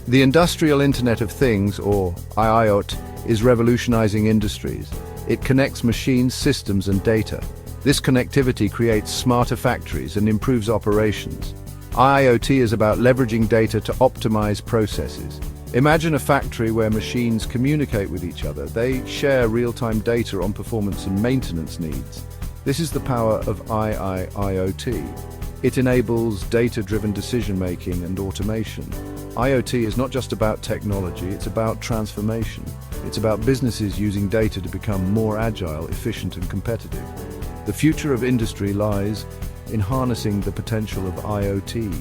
The Industrial Internet of Things, or IIoT, is revolutionizing industries. It connects machines, systems, and data. This connectivity creates smarter factories and improves operations. IIoT is about leveraging data to optimize processes. Imagine a factory where machines communicate with each other. They share real-time data on performance and maintenance needs. This is the power of IIoT. It enables data-driven decision-making and automation. IoT is not just about technology, it's about transformation. It's about businesses using data to become more agile, efficient, and competitive. The future of industry lies in harnessing the potential of IoT.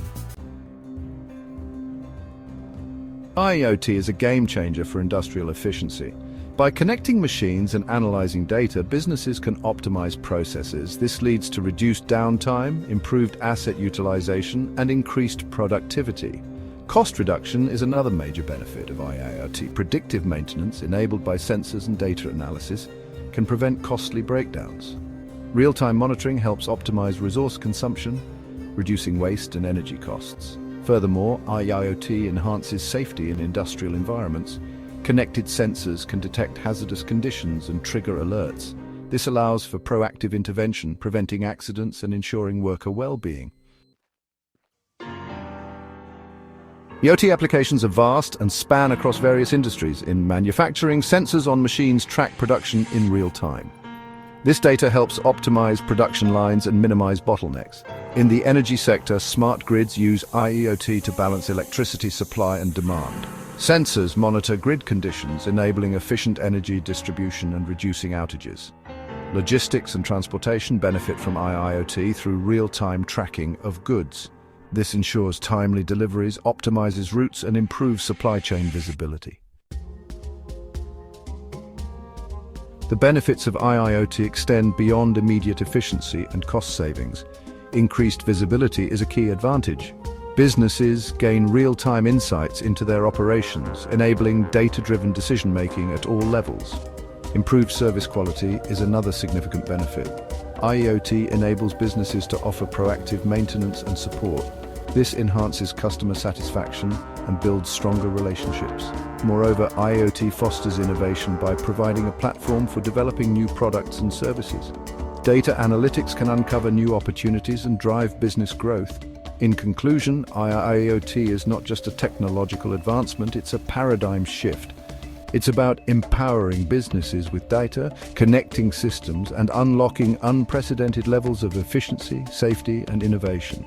IoT is a game changer for industrial efficiency. By connecting machines and analyzing data, businesses can optimize processes. This leads to reduced downtime, improved asset utilization, and increased productivity. Cost reduction is another major benefit of IIoT. Predictive maintenance, enabled by sensors and data analysis, can prevent costly breakdowns. Real-time monitoring helps optimize resource consumption, reducing waste and energy costs. Furthermore, IIoT enhances safety in industrial environments. Connected sensors can detect hazardous conditions and trigger alerts. This allows for proactive intervention, preventing accidents and ensuring worker well-being. IoT applications are vast and span across various industries. In manufacturing, sensors on machines track production in real time. This data helps optimize production lines and minimize bottlenecks. In the energy sector, smart grids use IIoT to balance electricity supply and demand. Sensors monitor grid conditions, enabling efficient energy distribution and reducing outages. Logistics and transportation benefit from IIoT through real-time tracking of goods. This ensures timely deliveries, optimizes routes, and improves supply chain visibility. The benefits of IIoT extend beyond immediate efficiency and cost savings. Increased visibility is a key advantage. Businesses gain real-time insights into their operations, enabling data-driven decision-making at all levels. Improved service quality is another significant benefit. IoT enables businesses to offer proactive maintenance and support. This enhances customer satisfaction and builds stronger relationships. Moreover, IoT fosters innovation by providing a platform for developing new products and services. Data analytics can uncover new opportunities and drive business growth. In conclusion, IoT is not just a technological advancement, it's a paradigm shift. It's about empowering businesses with data, connecting systems, and unlocking unprecedented levels of efficiency, safety, and innovation.